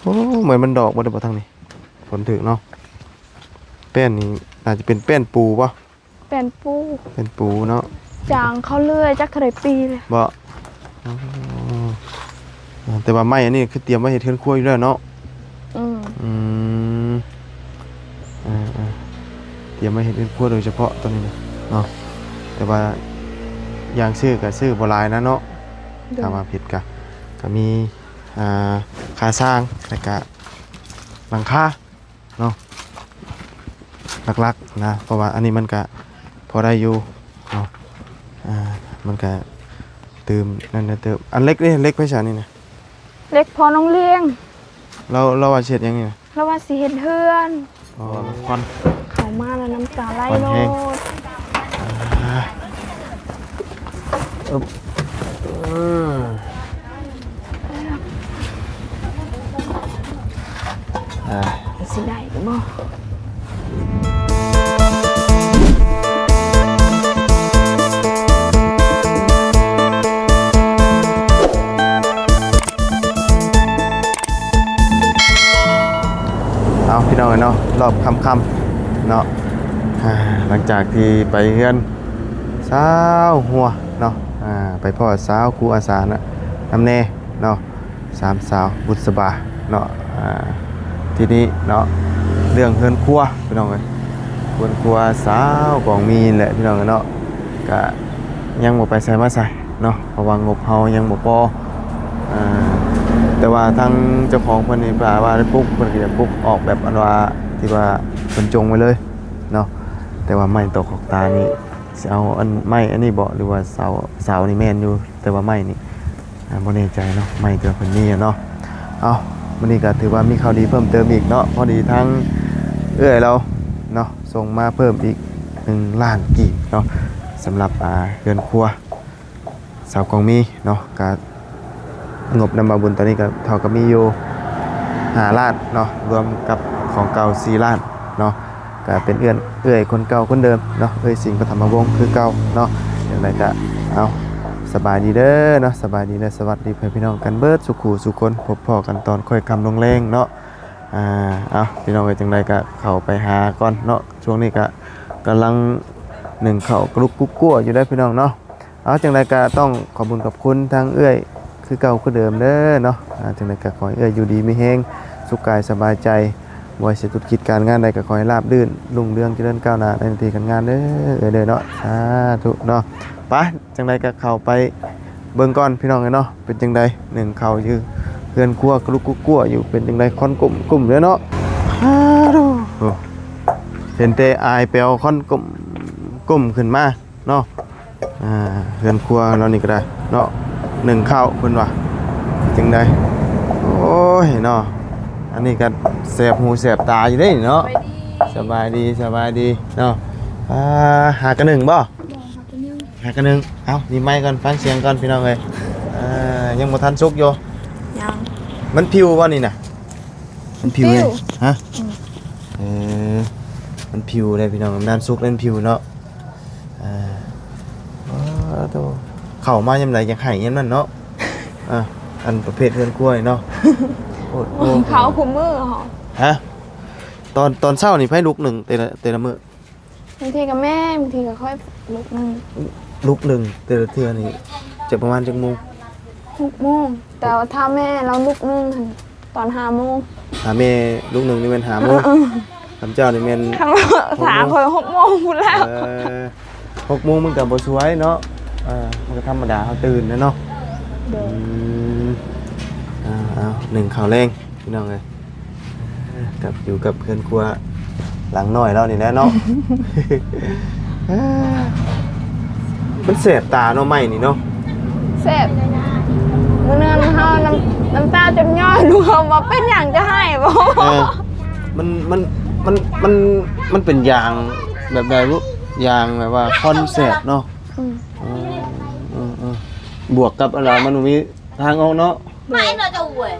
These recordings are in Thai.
โอ้เหมือนมันดอกบ่ได้บ่ทางนี้ฝนถึกเนาะแป้นนี่อาจจะเป็นแป้นปูป่ะเป็นปู เป็นปูเนาะจางเขาเลื่อยจักเคยปีเลยบ่แต่ว่าไม้อันนี้คือเตรียมไว้เฮ็ดเทือนครัวอยู่แล้วเนาะอืมเตรียมไว้เฮ็ดเทือนครัวโดยเฉพาะตอนนี้เนาะแต่ว่าอย่างซื้อก็ซื้อบ่หลายนะเนาะถ้าว่าผิดก็มีค่าสร้างแล้วก็หลังคาเนาะหลักๆนะเพราะว่าอันนี้มันก็พอได้อยู่เนาะมันก็เติมนั่นนะเติมอันเล็กนี่เล็กไปฉานี่นะเล็กพอน้องเลี้ยงเราว่าเช็ดยังไงเราว่าสิเฮ็ดเฮือนอ๋อควันเข้ามาแล้วน้ำตาไหลโลดสิได้บ่เอาพี่น้องเนาะรอบค่ำๆเนาะหลังจากที่ไปเฮือนสาวหัวเนาะไปพ่อสาวครูอาสานะน้ำเน่เนาะสามสาวบุษบาเนาะทีนี้เนาะเรื่องเฮือนครัวพี่น้องเลยเฮือนครัวสาวกองมีแหละพี่น้องเนาะก็ยังบ่ไปใส่มาใส่เนาะเพราะว่างบเฮายังบ่พอแต่ว่าทางเจ้าของเพิ่นนี่ป่าว่าได้ปุ๊กเพิ่นก็จะปุ๊กออกแบบอันว่าที่ว่าเพิ่นจงไว้เลยเนาะแต่ว่าไม้ตกขอกตานี่สิเอาอันไม้อันนี้บ่หรือว่าเสานี่แม่นอยู่แต่ว่าไม้นี่บ่แน่ใจเนาะไม้ตัวเพิ่นมีเนาะเอามื้อนี้ก็ถือว่ามีข่าวดีเพิ่มเติมอีกเนาะพอดีทั้งเราเนาะส่งมาเพิ่มอีก1 ล้านกีบเนาะสำหรับเรือนครัวสาวกองมีเนาะก็งบนำมาบุญตอนนี้ก็เท่ากับมีอยู่5 ล้านเนาะรวมกับของเก่า4 ล้านเนาะก็เป็นคนเก่าคนเดิมเนาะสิงห์ปฐมวงศ์คือเก่าเนาะอย่างไรก็เอาสบายดีเด้อเนาะสบายดีเด้อสวัสดีเพื่อนพี่น้องกันเบิดสุขูสุคนพบพ่อกันตอนค่อยคำลงแรงเนาะเอาพี่น้องไปจังไรก็เข้าไปหาก่อนเนาะช่วงนี้ก็กำลังเข้ากรุกกุ๊กกั้วอยู่ได้พี่น้องเนาะเอาจังไรก็ต้องขอบคุณกับคุณทางคือเก่าคือเดิมเด้อเนาะจังไรก็ขอให้อยู่ดีมีแฮงสุขกายสบายใจบ่ให้เสียธุรกิจการงานใดก็ขอให้ราบรื่นรุ่งเรืองเจริญก้าวหน้าในหน้าที่การงานเด้อเด้อเนาะสาธุเนาะไปจังไรก็เข้าไปเบิ่งก่อนพี่น้องเนาะเป็นจังไดเข้าอยู่เพื่อนครัวกรุกกั้วอยู่เป็นจังไดคอนกลุ่มเด้อเนาะเห็นแต่อายเปียวคอนกลุ่มขึ้นมาเนาะเพื่อนครัวเรานี่ก็ได้เนาะข้าวเพิ่นว่าจังไดโอ้ยเนาะอันนี้ก็แสบหูแสบตาอยู่เด้เนาะสบายดีเนาะหากระหนึ่งบ่หากระหนึ่งเอานี่ไม้ก่อนฟังเสียงก่อนพี่น้องเอ้ยยังบ่ทันสุกอยู่ยังมันผิวบ่นี่น่ะมันผิวเลยฮะมันผิวเลยพี่น้องน้ำสุกเล่นผิวเนาะเข้ามายามใดอยากให้ยามนั้นเนาะอันประเภทเฮือนกล้วยเนาะเขาคุมมือเหรอฮะตอนเช้านี่ไผลุกหนึ่งแต่ละมื้อบางทีกับแม่บางทีก็ค่อยลุกหนึ่งแต่ละเทื่อนี่จะประมาณจักโมง6 โมงแต่ว่าถ้าแม่เราลุก1ตอน5 โมงแม่ลุก1นี่แม่น5 โมงคำเจ้านี่แม่น3 คน6 โมงพูดแล้ว6 โมงมันก็บ่สวยเนาะมันก็ธรรมดาเขาตื่นนะเนาะข้าวแรงพี่น้องเลยกับอยู่กับเพื่อนครัวหลังน้อยแล้วนี่แหละเนาะมันเสพตาเนาะไม่นี่เนาะเสพมื้อนึงเฮาน้ำตาจนย่อยรวมว่าเป็นหยังจะให้บ่มันเป็นยางแบบใดรู้ยางแบบว่าคอนเซ็ปต์เนาะบวกกับอะไรมันมีทางออกเนาะไม่เนาะจูเว้ย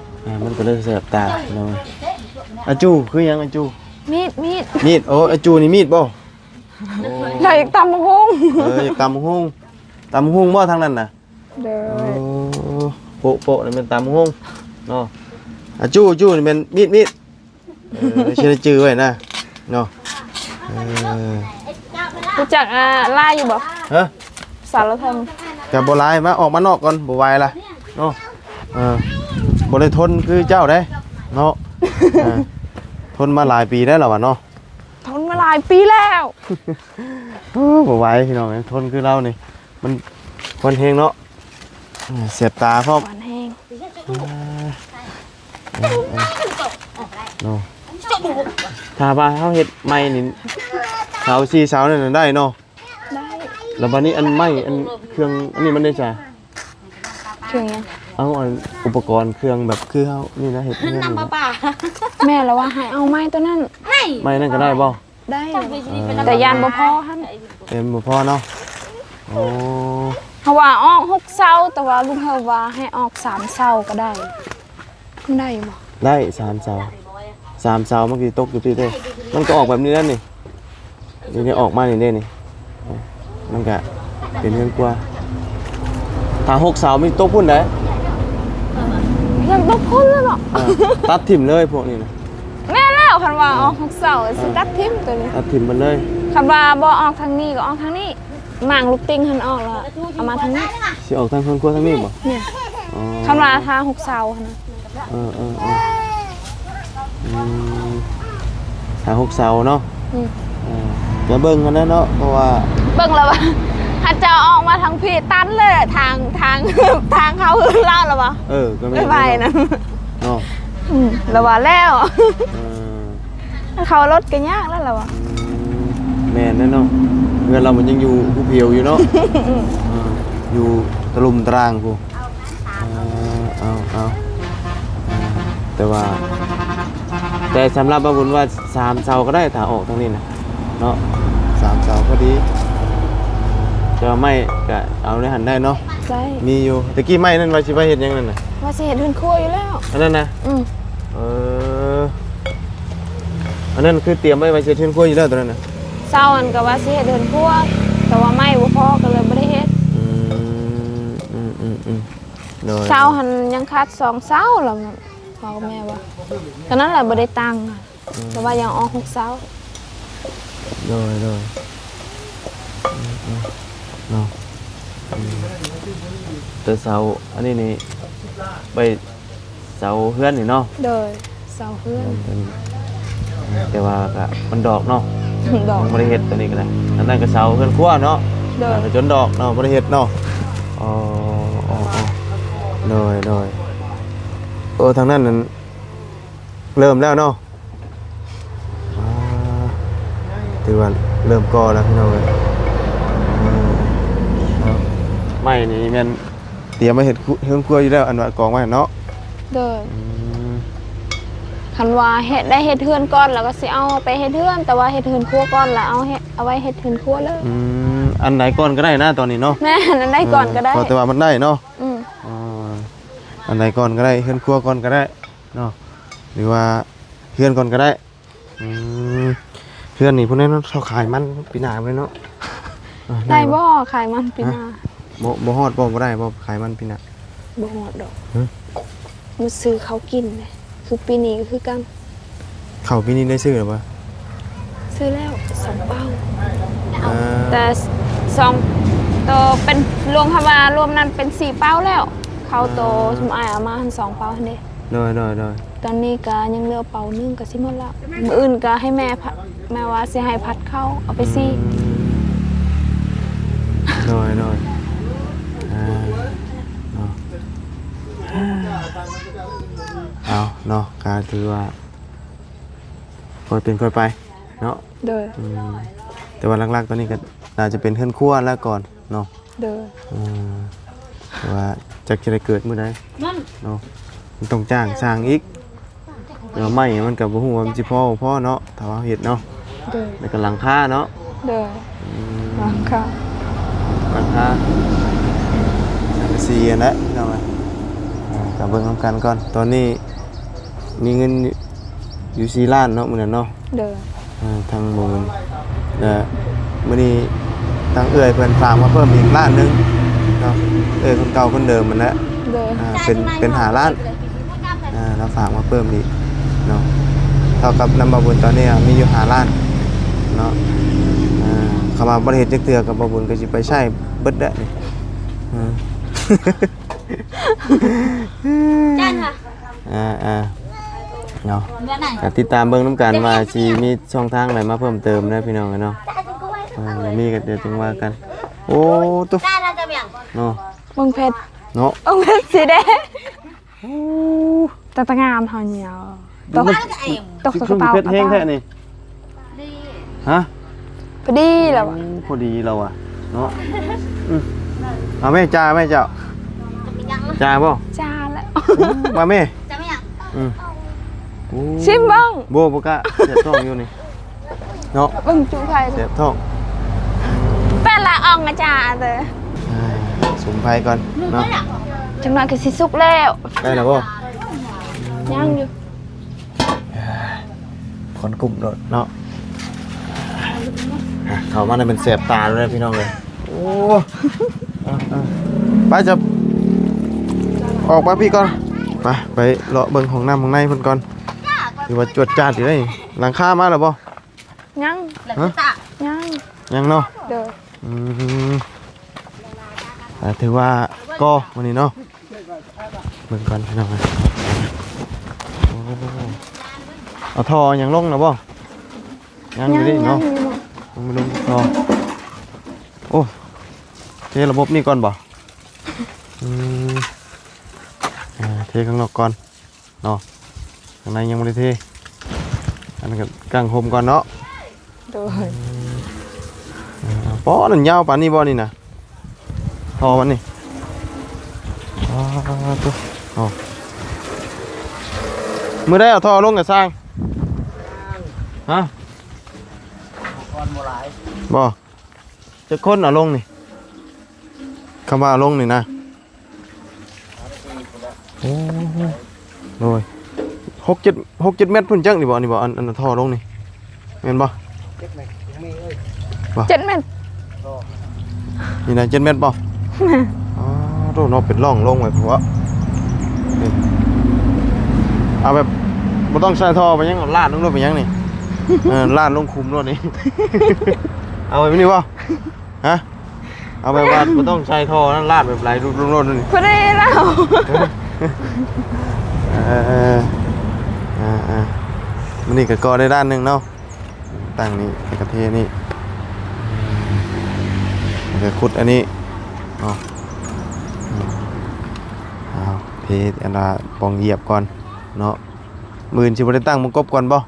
มันก็เลยแสบตาเนาะอาจูคือยังอาจูมีดโอ้อาจูนี่มีดบ่อยากตำหุ้งอยากตำหุ้งบ่ทางนั้นน่ะเด้อโปะนี่มันตำหุ้งเนาะ จู้นี่เป็นมีดเชื่อจื้อไว้นะเนาะ รู้จักล่าอยู่บ่ ฮะ สารธรรม กับบ่ลายมาออกมานอกก่อนบ่ไหวล่ะเนาะบ่ได้ทนคือเจ้าได้เนาะทนมาหลายปีได้แล้ววะเนาะ ทนมาหลายปีแล้ว บ่ไหวพี่น้องทนคือเรานี่มันคนเฮงเนาะเสียบตาพร้อม หวานแห้ง เนาะถ้าว่าเฮาเฮ็ดใหม่นี่เสา4เสานั่นได้เนาะ ได้ แล้วบัดนี้อันใหม่อันเครื่องอันนี้มันได้จ้ะ ถึงยัง เอาอันอุปกรณ์เครื่องแบบคือเฮานี่นะเฮ็ดเรื่องนี่ แม่แล้วว่าให้เอาไม้ตัวนั้น ไม่นั่นก็ได้บ่ ได้แต่ยานบ่พอหั่น เต็มบ่พอเนาะโอ้ เพราะว่าออก6เสาแต่ว่าลุงเฮาว่าให้ออก3เสาก็ได้มันได้อยู่บ่ ได้3เสา3เสาเมื่อกี้ตกอยู่ที่เด้มันก็ออกแบบนี้แล้วนี่นี่ออกมานี่เด้นี่มันก็เป็นเรื่องกว่าถ้า6เสามีตกพุ่นได้ ยังบ่พ้นเลยเนาะ ตัดทิ่มเลยพวกนี้นะ แม่แล้วคันว่าออก6เสาสิตัดทิ่มตัวนี้ ตัดทิ่มมันเลย คันว่าบ่ออกทางนี้ก็ออกทางนี้หมางลูกติงหันออกแล้วเอามาทางนี้ สิออกทางคนครัวทางนี้บ่ เนี่ย อ๋อ คันว่าทาง6เสาหั่นนะ ถ้า6เสาเนาะ อืม จะเบิ่งกันนะเนาะเพราะว่า เบิ่งแล้วว่าถ้าจะออกมาทางพี่ตันเลยทาง ทางเขาคือเล่าแล้วบ่ ก็ ไม่ไปนะ เนาะ แล้วว่าแล้ว เออ เขารถก็ยากแล้วล่ะวะ แม่นแน่เนาะเพื่อนเรามันยังอยู่ผู้เพียวอยู่เนาะอยู่ตะลุมตารางกูเอาแต่สำหรับบ่บุญว่า3เสาก็ได้ถ้าออกทางนี้นะเนาะ3เสาพอดีจะไม่ก็เอาในหันได้เนาะ ใช่ มีอยู่ตะกี้ไม้นั่นว่าสิไปเฮ็ดหยังนั่นน่ะ ว่าสิเห็นเฮือนครัวอยู่แล้ว อันนั้นนะ อืม อันนั้นคือเตรียมไว้เช็ดเทือนครัวอยู่แล้วตอนนั้นนะ เศร้าอันก็ว่าสิเห็นเฮือนครัวแต่ว่าไม่บ่พอก็เลยบ่ได้เฮ็ด โดย เศร้าหันยังขาด2เศร้าแล้วพ่อกับแม่ว่าตอนนั้นแหละบ่ได้ตังค์แต่ว่ายังออก6เศร้า โดยเนาะแต่เสาอันนี้นี่ไปเสาเฮือนนี่เนาะ โดยเศร้าเฮือน แต่ว่าก็มันดอกเนาะ ดอก บ่ได้เฮ็ดตัวนี้ก็ได้อันนั้นก็เสาเฮือนครัวเนาะ โดย ก็จนดอกเนาะบ่ได้เฮ็ดเนาะอ๋อโดยทางนั้นนั่นเริ่มแล้วเนาะถือว่าเริ่มก่อแล้วพี่น้องเอ้ยไม่นี่แม่นเตรียมมาเฮ็ดเฮือนครัวอยู่แล้วอันว่ากองไว้เนาะ โดยคันว่าเฮ็ดได้เฮ็ดเฮือนก่อนแล้วก็สิเอาไปเฮ็ดเฮือนแต่ว่าเฮ็ดเฮือนครัวก่อนแล้วเอาไว้เฮ็ดเฮือนครัวเลย อันไหนก่อนก็ได้นะตอนนี้เนาะ แม่อันนั้นได้ก่อนก็ได้ พอแต่ว่ามันได้เนาะ อืม อันไหนก่อนก็ได้เฮือนครัวก่อนก็ได้เนาะหรือว่าเฮือนก่อนก็ได้เฮือนนี่พวกนั้นเขาขายมันปีหน้าเลยเนาะ ได้บ่ขายมันปีหน้า บ่ฮอดบ่ได้บ่ขายมันปีหน้า บ่ฮอดดอกมันซื้อเขากินเลยคือปีนี้ก็คือกัน เขาปีนี้ได้ซื้อหรือเปล่า ซื้อแล้ว2เป้า อ่า แต่2โตเป็นรวมคำว่ารวมนั้นเป็น4เป้าแล้วเขาโตสมอายเอามาหัน2เป้าหั่นเด้ โดย ตอนนี้ก็ยังเหลือเป้านึงก็สิหมดแล้วมื้ออื่นก็ให้แม่ว่าสิให้พัดเข้าเอาไปซี่ โดยเนาะเอาเนาะก็ถือว่าค่อยเป็นค่อยไปเนาะ เด้อ แต่ว่าหลักๆตอนนี้ก็น่าจะเป็นเฮือนครัวแล้วก่อนเนาะ เด้อ แต่ว่าจักจะได้เกิดมื้อใดเนาะมันต้องจ้างสร้างอีกเดี๋ยวไม่มันก็บ่ฮู้ว่ามันสิพอเนาะถ้าว่าเฮ็ดเนาะ เด้อ แล้วก็หลังคาเนาะ เด้อค่ะ หลังคาสังกะสีอันนั้นพี่น้องเอ้ยก็เบิ่งนำกันก่อนตอนนี้มีเงินอยู่4ล้านเนาะมื้อนั้นเนาะ เด้อ ทางบ่มันมื้อนี้ทางเอื้อยเพิ่นฝากมาเพิ่มอีกล้านหนึงเนาะคนเก่าคนเดิมมันแหละ เด้อ เป็น5ล้าน เราฝากมาเพิ่มอีกเนาะเท่ากับนำบาบุญตอนนี้มีอยู่5ล้านเนาะเข้ามาบริเหตุจักเทื่อกับบาบุญก็สิไปใช้เบิดได้อืม จ้านค่ะ เนาะ เมื่อไหร่ ก็ติดตามเบิ่งน้ำกันว่าสิมีช่องทางไหนมาเพิ่มเติมนะพี่น้องเนาะมีก็เดี๋ยวจึงว่ากันโอ้ตุ๊บ จ้านเราจะเบี่ยง เนาะ มึงเพชร เนาะ มึงเพชรสีแดงแต่ตะงามเฮาเหนียวตก บ้านก็เอง ตกกระเป๋า เพชรแห้งแท้นี่ ดี ฮะ พอดีแล้วอะ พอดีเราอะเนาะเอาแม่จ้าแม่เจ้า จะมียังมั้ย จ้าบ่ จานแล้ว มาแม่ จะไม่ยัง โอ้ ชิมเบ้าง โบปกะเจ็บท้องอยู่นี่เนาะ เบิ่งจุไผ่ เจ็บท้อง เป็นละอองอาจารย์เด้อ สมไพรก่อนเนาะ จังหวะก็สิสุกแล้ว ได้แล้วบ่ ยังอยู่ คนกลุ่มโดดเนาะเขามาได้เป็นเสียบตาเลยพี่น้องเลยโอ้ไปจะออกมาพี่ก่อนไปเลาะเบิ่งของน้ำของในเพิ่นก่อนหรือว่าจวดจ้าดอยู่ได้หลังคามาแล้วบ่ ยัง เหลือตา ยัง ยังเนาะ เด้อ ถือว่าก็วันนี้เนาะเบิ่งก่อนพี่น้องเลยเอาท่อยังลงนะบ่ยังอยู่ดิเนาะยังไม่ลงท่อโอ้เทระบบนี่ก่อนบ่เทข้างนอกก่อนเนาะข้างในยังไม่ได้เทอันนั้นก็กางโฮมก่อนเนาะ เด้อ ป้อนั่นยาวป่านนี้บ่นี่นะท่อมันนี่ตัวอ๋อมือได้เอาท่อลงกับสร้างฮะบ่จะค้นเอาลงนี่คำว่าเอาลงนี่นะโอ้โดย6-7 เมตรพุ่นจังนี่บ่นี่บ่อันท่อลงนี่แม่นบ่ 7 เมตร นี่นะ7 เมตรบ่อ๋อโตเนาะเป็นร่องลงไว้เพราะว่านี่เอาแบบบ่ต้องใส่ท่อไปยังเอาลาดลงรถไปยังนี่ ลาดลงคุมรถนี่ เอาไว้นี่บ่ฮะเอาแบบว่าบ่ต้องใส่ท่อนั่นลาดแบบไหลลงรถนี่ พอดีแล้ว มันนี่ก็กอได้ด้านหนึงเนาะตั้งนี่กระเทนี่แล้วก็ขุดอันนี้เนาะเอาเทอันละปองเหยียบก่อนเนาะมือสิบ่ได้ตั้งมังกบก่อนบ่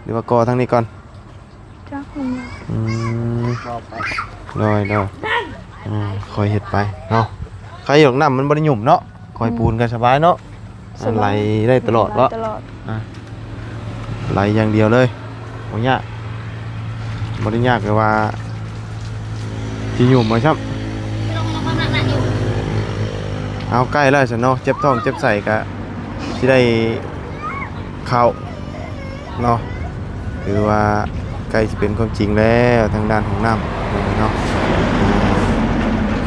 หรือว่ากอทางนี้ก่อน จ้าคุณ ลอยคอยเห็ดไปเนาะใครหยอกน้ำมันบริยุ่มเนาะคอยปูนกันสบายเนาะไหลได้ตลอดวะ ตลอด ไหลอย่างเดียวเลยโอ้ยากบริยากเลยว่าที่ยุ่มมาครับ ลงมาหนักอยู่ เอาใกล้แล้วสิเนาะเจ็บท้องเจ็บใส่กะที่ได้เข้าเนาะหรือว่าใกล้จะเป็นความจริงแล้วทางด้านของน้ำเนาะ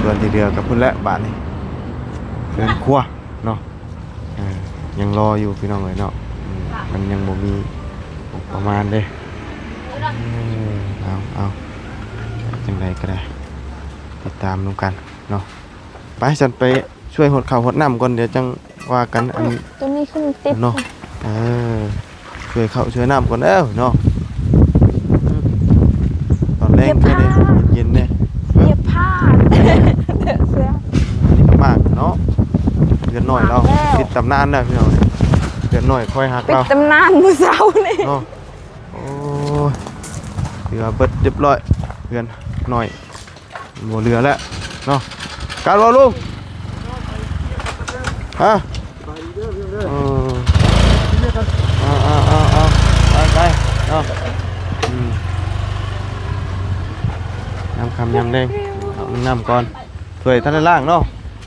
ส่วนที่เดือกับพุ่นและบาทนี่เดินครัวเนาะยังรออยู่พี่น้องเลยเนาะมันยังบ่มีประมาณเด้เอาจังไรก็ได้ติดตามดูกันเนาะไปฉันไปช่วยหดข่าวหดน้ำก่อนเดี๋ยวจังว่ากันอัน ตัวนี้ขึ้นติด เนาะช่วยข้าวช่วยน้ำก่อนเนาะตอนแรกก็เลยเย็นๆเนี่ย เหยียบผ้าเสื้อ นี่ก็มากเนาะเดือนหน่อยเราติดตำนานเลยพี่น้องเดือนหน่อยค่อยหัก ปิด เรา ตำนานมื้อเช้านี่ เนาะโอ้ยเรือเบิดเรียบร้อยเดือนหน่อยหมดเรือแล้วเนาะการว่าลูกฮะไปเนาะน้ำคำยำเด้งเอาน้ำก่อนช่วยท่านในล่างเนาะ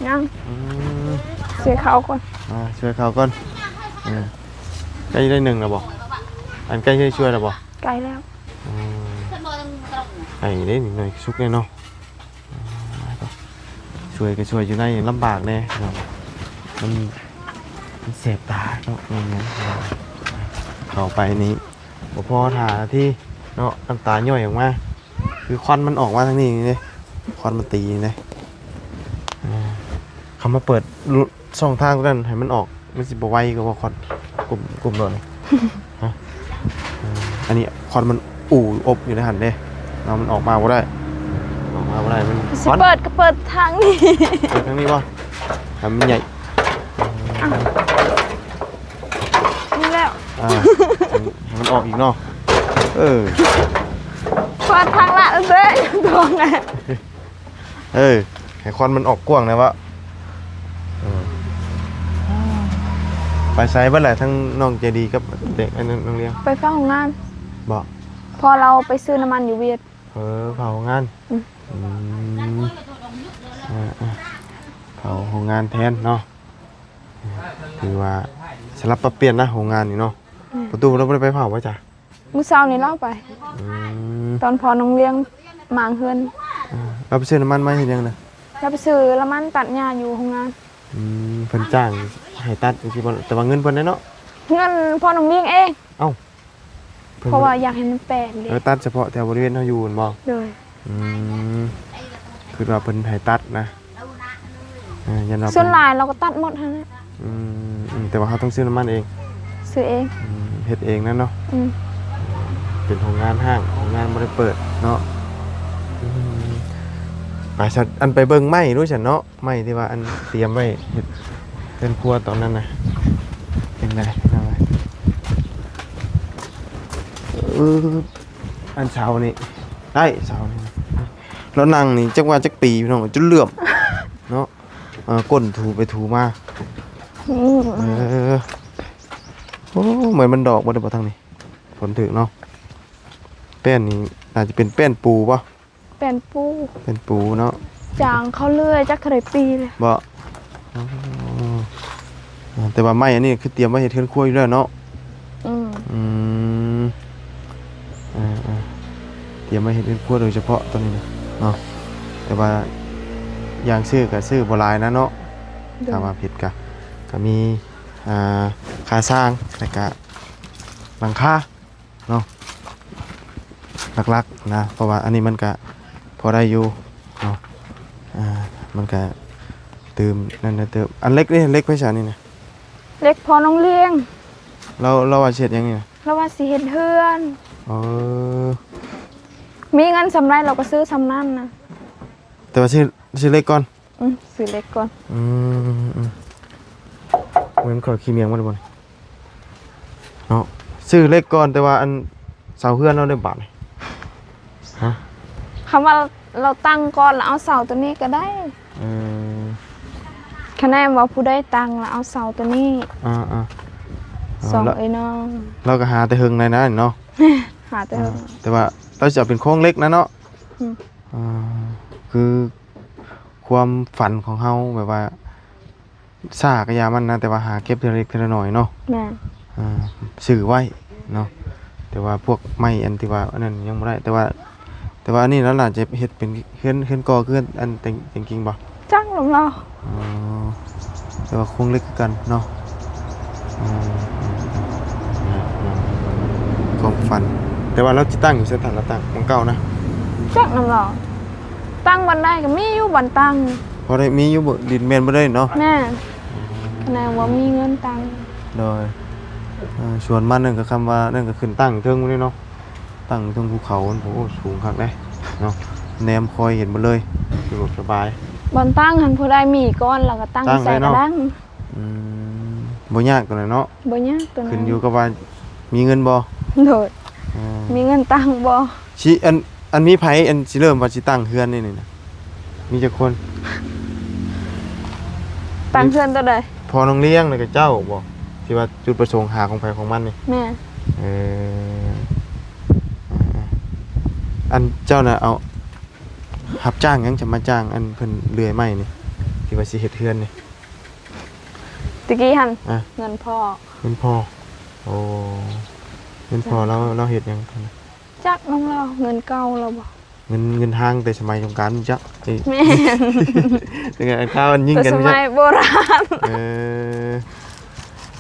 ยังเสียเขาก่อน ช่วยเขาก่อนใกล้ได้1แล้วบ่อันใกล้ช่วยแล้วบ่ ไกลแล้ว ขึ้นบนตรง ไอ้เด้นิดหน่อยสุกเลยเนาะช่วยก็ช่วยอยู่ในลำบากแน่เนาะมัน มันเสพตาเนาะอย่างเงี้ยเข้าไปนี้บ่พอถ่าที่เนาะน้ำตาย่อยออกมาคือควันมันออกมาทางนี้นี่ควันมันตีนี่เขามาเปิดช่องทางกันให้มันออกมันสิบ่ไวก็บ่ควันกลุ่มโดนฮะอันนี้ควันมันอบอยู่ในหันเด้เนาะมันออกมาบ่ได้มัน สิเปิดก็เปิดทางนี้ เปิดทางนี้บ่ให้มันใหญ่ นี่แล้ว ให้มันออกอีกเนาะเออ เปิดทางละเด้ตรงน่ะ ให้ควันมันออกกว้างนะวะไปไซส์บ้านแหละทั้งน้องเจดีกับเด็กอันนั้นน้องเลี้ยง ไปเฝ้าของงาน บอก พอเราไปซื้อน้ำมันอยู่เวียด เผางานเผาโรงงานแทนเนาะคือว่าสลับปรับเปลี่ยนนะโรงงานนี่เนาะประตูเราไม่ได้ไปเผาไว้จ้ะ มื้อเช้านี่เล่าไป ตอนพอน้องเลี้ยงหมางเฮือน เราไปซื้อน้ำมันมาเห็นยังนะ เราไปซื้อน้ำมันตัดหญ้าอยู่โรงงาน เพิ่นจ้างให้ตัดจริงๆแต่ว่าเงินเพิ่นได้เนาะ เงินพอน้องเลี้ยงเอง เอ้าพิ่น เพราะว่าอยากให้มันแปลกเด้ ตัดเฉพาะแถวบริเวณเฮาอยู่นั่นบ่ เลย คือว่าเพิ่นให้ตัดนะยันว่า ส่วนหลายเราก็ตัดหมดฮะนะ แต่ว่าเขาต้องซื้อน้ำมันเอง ซื้อเอง เฮ็ดเองนั่นเนาะเป็นโรงงานห้างโรงงานบ่ได้เปิดเนาะไปฉันอันไปเบิ่งไม้รู้ฉันเนาะไม้ที่ว่าอันเตรียมไว้เฮ็ดเป็นครัวตอนนั้นน่ะเป็นไงอันเช้านี่ได้เช้านี่แล้วนั่งนี่จักว่าจักปีพี่น้องจนเหลื่อมเนาะก้นถูไปถูมาโอ้เหมือนมันดอกบ่ได้บ่ทางนี้ฝนถึกเนาะแป้นนี่อาจจะเป็นแป้นปูป่ะ เป็นปู เป็นปูเนาะ จางเขาเลื่อยจักเท่าไหร่ปีเลย บ่แต่ว่าไม้อันนี้คือเตรียมไว้เฮ็ดเฮือนครัวอยู่แล้วเนาะเตรียมไว้เฮ็ดเฮือนครัวโดยเฉพาะตอนนี้นะเนาะแต่ว่าอย่างซื้อก็ซื้อบ่หลายนะเนาะถ้าว่าผิดก็มีค่าสร้างแล้วก็หลังคาเนาะหลักๆนะเพราะว่าอันนี้มันก็พอได้อยู่เนาะมันก็ตื่มนั่นนะเติมอันเล็กนี่เล็กไปซะนี่นะ เล็กพอน้องเลี้ยง เราว่าเฮ็ดหยังนี่นะ แล้วว่าสิเฮ็ดเฮือน มีเงินสำไรเราก็ซื้อสำนั่นนะ แต่ว่าชื่อเล็กก่อน ซื้อเล็กก่อน เหมือนขอขี้เมียงมาได้บ่เนาะซื้อเล็กก่อนแต่ว่าอันเสาเฮือนเราได้บาทฮะ คำว่าเราตั้งก่อนแล้วเอาเสาตัวนี้ก็ได้คะแนนว่าผู้ได้ตังแล้วเอาเสาตัวนี้สองไอ้น้อง เราก็หาแต่หึงในนั้นเนาะ หาแต่เถอะ แต่ว่าเราจะเอาเป็นโค้งเล็กนะเนาะคือความฝันของเฮาแบบว่าซ่ากะยามันนะแต่ว่าหาเก็บทีละเล็กทีละน้อยเนาะ แม่ สื่อไว้เนาะแต่ว่าพวกไม้อันที่ว่าอันนั้นยังบ่ได้แต่ว่าอันนี้แล้วล่ะจะเฮ็ดเป็นเฮือนกอเฮือนอันแต่งจริงๆบ่ จังลงเรา แต่ว่าคงเล็กคือกันเนาะความฝันแต่ว่าเราจะตั้งอยู่สถานละตั้งของเก่านะ จักน้ำเราตั้งบันไดก็มีอยู่บันตั้ง พอได้มีอยู่บ่ดินแม่นบ่ได้เนาะ แม่คะแนนว่ามีเงินตัง โดยชวนมันนั่นก็คำว่านั่นก็ขึ้นตั้งเทิงนี่เนาะตั้งเทิงภูเขาโอ้สูงคักได้เนาะแนมคอยเห็นหมดเลยสบาย บันตั้งหันผู้ได้มีก้อนเราก็ตั้ง ตั้ง ใส่ ไว้ ก เนาะ ระดัง บ่ยากตัวไหนเนาะ บ่ยากตัวนั้ ขึ้น น อยู่กับว่ามีเงินบ่ โดดมีเงินตังบ่ สิอันมีไผอันสิเริ่มว่าสิตั้งเฮือนนี่นะมีจักคน ตังเพื่อนตัวใด พอน้องเลี้ยงแล้วก็เจ้าบ่ที่ว่าจุดประสงค์หาของไผของมันนี่ แม่ อันเจ้าน่ะเอารับจ้างหยังจะมาจ้างอันเพิ่นเลื่อยไม้นี่ที่ว่าสิเฮ็ดเฮือนนี่ ตะกี้หัน อ่ะ เงินพ่อ เงินพ่อโอ้เงินพ่อเราเฮ็ดหยัง จักน้องเราเงินเก่าเราบ่ เงินห้างแต่สมัยสงกรานต์จ๊ะไอ้ แม่ เป็นไงข้าวมันยิง แต่ กัน ส ไม่ มั ใช่ ยโบราณ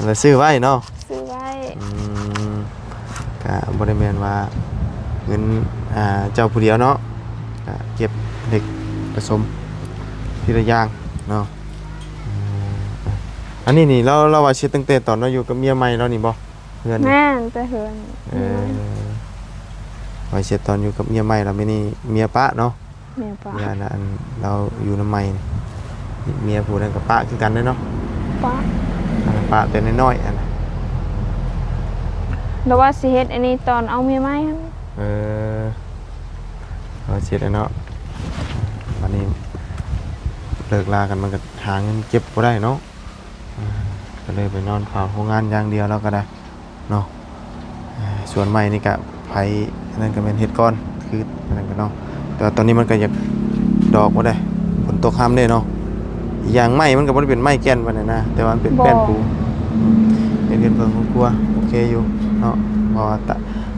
แล้วซื้อไว้เนาะ ซื้อไว้ อืมก็บ่ได้แม่นว่าเงินเจ้าผู้เดียวเนาะก็เก็บเด็กผสมทีละอย่างเนาะอันนี้นี่เราว่าเช็ดตั้งแต่ตอนเราอยู่กับเมียใหม่เรานี่บ่เพื่อนนี่ แม่นแต่เฮือน ว่าเช็ดตอนอยู่กับเมียใหม่เราไม่นี่เมียปะเนาะ เมียป้า เมียน่ะอันเราอยู่นำใหม่นี่เมียผู้นั้นกับปะคือกันเด้อเนาะ ป้า อันนั้นปะแต่น้อยๆอันนั้น แล้วว่าสิเฮ็ดอันนี้ตอนเอาเมียใหม่หั่น เราเช็ดแล้วเนาะวันนี้เลิกลากันมันก็หาเงินเก็บบ่ได้เนาะก็เลยไปนอนเฝ้าโรงงานอย่างเดียวแล้วก็ได้เนาะส่วนใหม่นี่ก็ไผอันนั้นก็เป็นเฮ็ดก้อนคืออันนั้นก็เนาะแต่ว่าตอนนี้มันก็อยากดอกบ่ได้ฝนตกค่ำเด้เนาะอีกอย่างไม้มันก็บ่ได้เป็นไม้แก่นปานนั้นนะแต่ว่ามันเป็นแป้นปูเป็นเฮ็ดเพิ่งของครัวโอเคอยู่เนาะเพราะว่า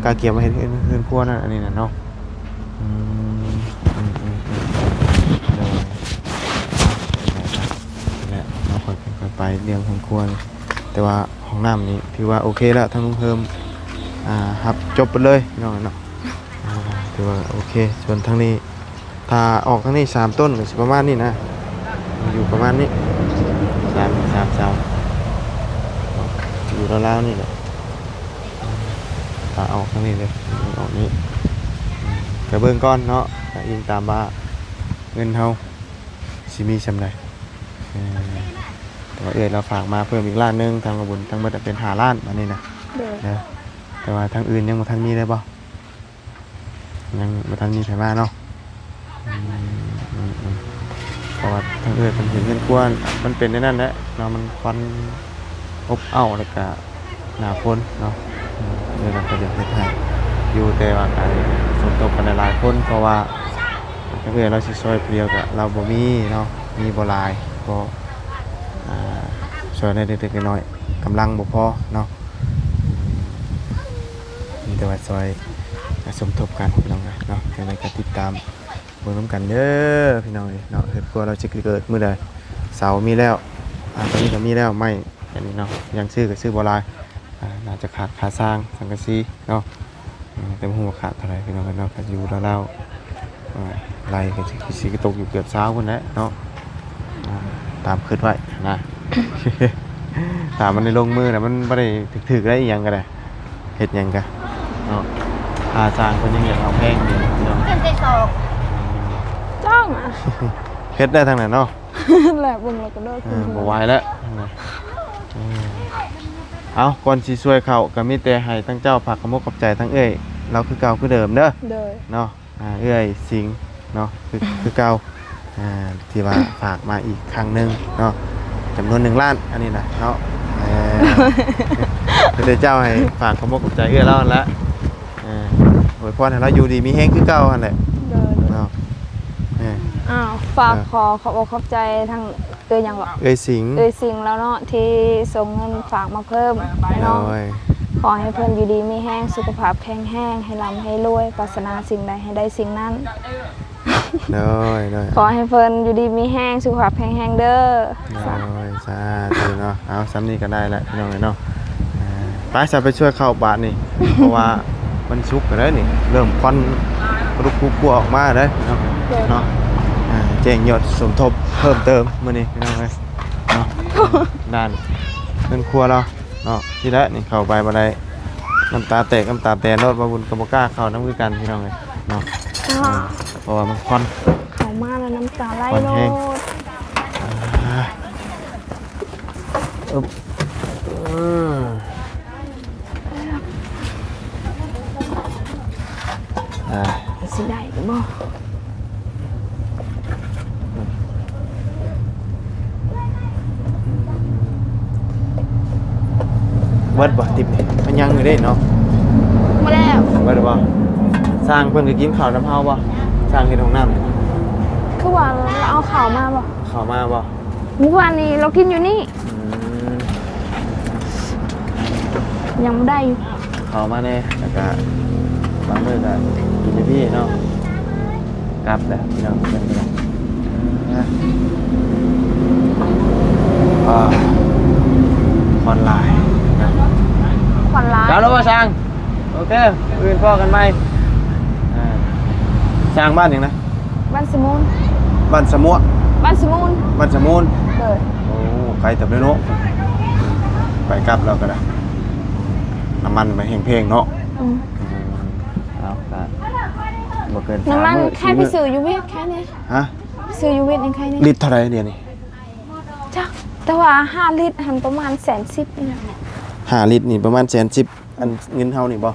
กาเก็บมาเฮ็ดเฮือนครัวนั่นอันนี้น่ะเนาะเดี๋ยวนั่นแหละเราค่อยๆไปเรื่องของครัวนี่แต่ว่าห้องน้ำนี่ถือว่าโอเคแล้วทั้งลุงเพิ่มครับจบไปเลยพี่น้องเนาะถือว่าโอเคส่วนทางนี้ถ้าออกทางนี้3ต้นก็สิประมาณนี้นะอยู่ประมาณนี้3อยู่ราวๆนี่แหละถ้าออกทางนี้เลยออกนี้ก็เบิ่งก่อนเนาะก็ยิงตามว่าเงินเฮาสิมีซำใดแต่ว่าเราฝากมาเพิ่มอีกล้านนึงทางระบุญทั้งหมดเป็น5ล้านอันนี้นะ เด้อ นะแต่ว่าทางอื่นยังบ่ทันมีเลยบ่ยังบ่ทันมีไผมาเนาะเพราะว่าทางอื่นเพิ่นเห็นเงินกวนมันเป็นในนั้นแหละเนาะมันควันอบอ้าวแล้วก็หน้าฝนเนาะเราก็จะเฮ็ดให้อยู่แต่ว่าการฝนตกกันหลายๆคนเพราะว่าทางอื่นเราสิซอยเปรียวก็เราบ่มีเนาะมีบ่หลายก็ช่วยได้เล็กๆน้อยๆกำลังบ่พอเนาะมีแต่ว่าซอยสมทบกันพี่น้องเนาะยังไงก็ติดตามเบิ่งนำกันเด้อพี่น้องเนาะเฮ็ดครัวเราสิเกิดมื้อใดเสามีแล้วตอนนี้ก็มีแล้วไม้อันนี้เนาะยังซื้อก็ซื้อบ่หลายน่าจะขาดค่าสร้างสังกะสีเนาะแต่บ่ฮู้ว่าขาดเท่าไหร่พี่น้องเนาะก็อยู่ราวๆไล่ก็สิตกอยู่เกือบเช้าพุ่นแหละเนาะตามคิดไว้นะ ถามมันในลงมือน่ะมันบ่ได้ถึกๆได้อีหยังก็ได้เฮ็ดหยังกะเนาะสร้างเพิ่นยังอยากเอาแพงอยู่เนาะ เป็นใจสอง จ้องอ่ะ เฮ็ดได้ทางนั้นเนาะ แหละเบิ่งแล้วก็เด้อคือ บ่ไหวแล้วเอาก่อนสิช่วยเขาก็มีแต่ให้ทั้งเจ้าฝากขมกกับใจทั้งเอ้ยเราคือเก่าคือเดิมเด้อ เด้อ เนาะเอ้ยสิงเนาะคือเก่าที่ว่าฝากมาอีกครั้งหนึงเนาะจำนวน1ล้านอันนี้นะเนาะคือได้เจ้าให้ฝากขมกกับใจเอ้ยแล้วนั่นละโอ้ยพรให้เราอยู่ดีมีแฮงคือเก่าหั่นแหละ เด้อ เนาะ อ้าวฝากขอขอบใจทางหยังหรอ เอ้ยสิง สิ่งแล้วเนาะที่ส่งเงินฝากมาเพิ่ม โด เนาะ ย ขอให้เพิ่นอยู่ดีมีแห้งสุขภาพแข็งแรงให้ร่ำให้รวยปรารถนาสิ่งใดให้ได้สิ่งนั้น โดย ขอให้เพิ่นอยู่ดีมีแห้งสุขภาพแข็งแรงเด้อ โดยสาธุเนาะเอาซ้ำนี้ก็ได้แล้วพี่น้องเนาะไปจะไปช่วยเข้าบาทนี่ เพราะว่ามันชุกแล้วนี่เริ่มควันรุกกลัวออกมาเลยเนาะเนาะแจ้งยอดสมทบเพิ่มเติมมื้อนี้พี่น้องเอ้ยเนาะด้านเงินครัวเราเนาะที่แล้วนี่เข้าไปบ่ได้น้ำตาแตกน้ำตาแตนรถบ่บุญก็บ่กล้าเข้าน้ำคือกันพี่น้องเอ้ยเนาะเพราะว่ามันควัน เข้ามาแล้วน้ำตาไหล ควัน โล แห้ง ด อึ๊บสิได้บ่ เบิดบ่ติบนี่มันยังอยู่เด้เนาะ มาแล้ว เบิดบ่สร้างเพิ่นก็กินข้าวน้ำเฮาบ่สร้างเฮ็ดห้องน้ำ คือว่าเราเอาข่าวมาบ่ ข้าวมาบ่ เมื่อวานนี้เรากินอยู่นี่ ม ยังไม่ได้อยู่ ข้าวมาแน่แล้วก็บางมื้อก็กินในพี่เนาะกลับแล้วพี่น้องเพิ่นก็ได้ ออนไลน์นะ ขวัญร้าย แล้วเรามาช่างโอเคอื่นพ่อกันไหมช่างบ้านอย่างนะ บ้านสมุน บ้านสมุ บ้านสมุน บ้านสมุน เลย โอ้ไกลเติบเลยเนาะไปกลับเราก็ได้น้ำมันไปเพลงเนาะ อืม เอาครับบ่เกิน น้ำมัน มื้อ แค่ไปซื้อยูเวทแค่นี้ ฮะ ซื้อยูเวทยังแค่นี้ ลิตรเท่าไหรเดี๋ยวนี้ จ้ะแต่ว่า5 ลิตรหันประมาณ110นี่นะ 5 ลิตรนี่ประมาณ110อันเงินเฮานี่บ่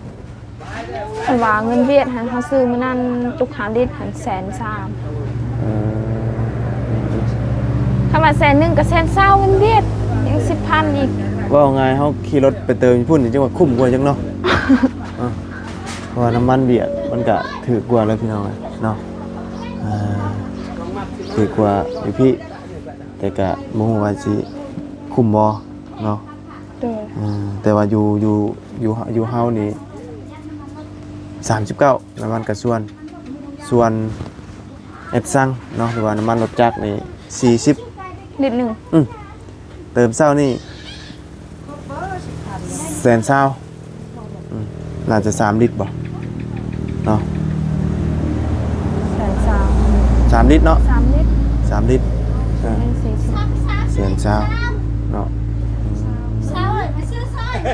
คันว่าเงินเวียดหันเขาซื้อมานั่นตุก5 ลิตรหัน130,000 เออ ถ้ามา100,000ก็120,000เงินเวียดยัง 10,000 อีก ว่าไงเฮาขี่รถไปเติมพุ่นนี่จังว่าคุ้มกว่าจังเนาะ เพราะว่าน้ำมันเบียดมันก็ถือกว่าแล้วพี่น้องเนาะถือกว่าอยู่พี่แต่ก็บ่ฮู้ว่าสิคุ้มบ่เนาะ โดย แต่ว่าอยู่เฮานี่39น้ำมันก็ส่วนเอฟซังเนาะหรือว่าน้ำมันรถจักรนี่40 ลิตรหนึง เติมเช้านี่แสนเช้าน่าจะ3 ลิตรบ่เนาะ 130,000 3 ลิตรเนาะ 3 ลิตร 3 ลิตรเป็น40 แสนเช้าเนาะ sao rồi mà chưa sao rồi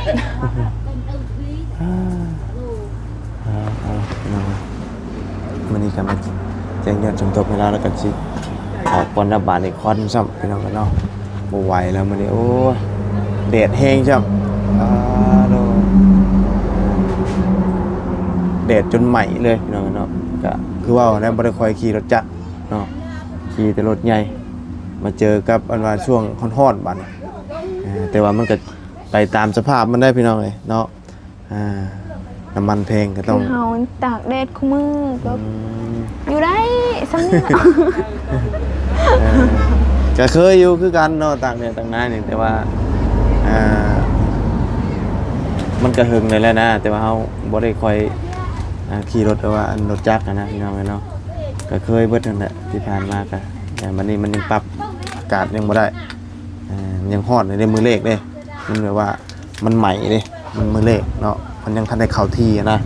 มันนี่กันมาแจ้งยอดสมทบให้เราแล้วกันสิขอปอนรับบาทในคอนซ้ำพี่น้องกันเนาะบ่ไหวแล้วมันนี่โอ้ยแดดแห้งซ้ำโดแดดจนใหม่เลยพี่น้องกันเนาะก็คือว่าแล้วบ่ได้คอยขี่รถจักรเนาะขี่แต่รถใหญ่มาเจอกับอันว่าช่วงฮ้อนๆบัดนี้แต่ว่ามันก็ไปตามสภาพมันได้พี่น้องเลยเนาะน้ำมันแพงก็ต้อง เฮาตากแดดคู่มือก็อยู่ได้ซ้ำนี่ล่ะ ก็เคยอยู่คือกันเนาะต่างเนี่ยต่างนายนี่แต่ว่ามันก็หึงเลยแหล้วนะแต่ว่าเฮาบ่ได้ค่อยขี่รถแต่ว่าอันรถจักรนะพี่น้องเนาะก็เคยเบิดนั่นแหละที่ผ่านมาก็แต่บัดนี้มันยังปรับอากาศยังบ่ได้มันยังร้อนในมือเลขเด้มันแบบว่ามันใหม่เด้มันมือเลขเนาะมันยังทันได้เข้าที่นะ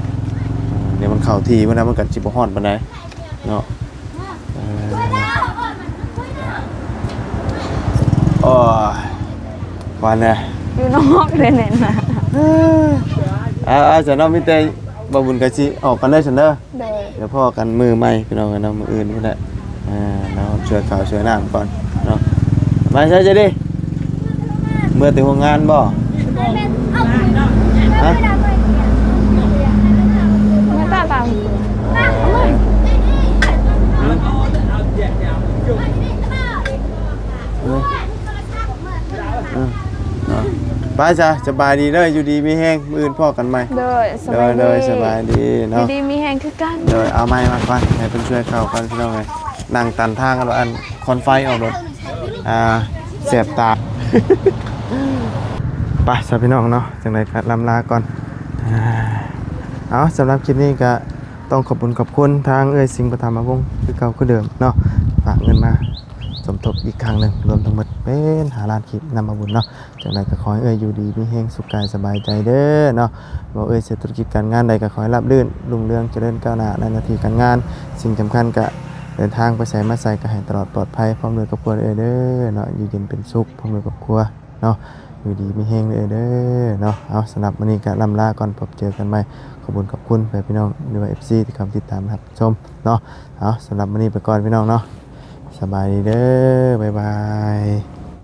เดี๋ยวมันเข้าที่มันก็สิบ่ร้อนปานใดเนาะโอ้ยวันน่ะ อยู่นอกเลยเนี่ยนะ จะน้องมิเตยบ่บุญกะสิออกกันได้ซั่นเด้อ โดย เดี๋ยวพ่อกันมือใหม่พี่น้องกันเนาะมื้ออื่นพุ่นแหละเนาะช่วยข้าวช่วยน้ำก่อนเนาะมาใช่จะดิเมื่อถึงโรงงานบ่ฮะ ไม่ตาตาม ไปจ้ะสบายดีเด้ออยู่ดีมีแห้งมื้ออื่นพ่อกันใหม่ โดยส เด้ บา อย เด้อสบายดี อยู่ เนาะ ดีมีแหงคือกัน เดี๋ยวเอาไม้มาก่อนให้เพิ่นช่วยเข้าก่อนพี่น้องเอ้ยนั่งตันทางกันว่าอันคอนไฟออกรถเสียบตา ไปสพี่น้องเนาะจังไดก็ลำลาก่อนเอาสำหรับคลิปนี้ก็ต้องขอบคุณทางสิงห์ประธรรมวงศ์คือเก่าคือเดิมเนาะฝากเงินมาสมทบอีกครั้งหนึ่งรวมทั้งหมดเป็น5 ล้านคลิปนำมาบุญเนาะจังไดก็ขอให้อยู่ดีมีแห้งสุขกายสบายใจเด้อเนาะบ่เศรษฐกิจการงานใดก็ขอให้ราบรื่นรุ่งเรืองเจริญก้าวหน้าในหน้าที่การงานสิ่งสำคัญก็เดินทางไปไสมาไสก็ให้ตลอดปลอดภัยพร้อมด้วยครอบครัวเด้อเนาะอยู่เย็นเป็นสุขพร้อมด้วยครอบครัวเนาะอยู่ดีมีแห้งเด้อเนาะเอาสำหรับวันนี้ก็ลำลาก่อนพบเจอกันใหม่ขอบคุณพี่น้องหรือว่า FC ที่คำติดตามครับชมเนาะเอาสำหรับวันนี้ไปก่อนพี่น้องเนาะสบายดีเด้อบ๊ายบาย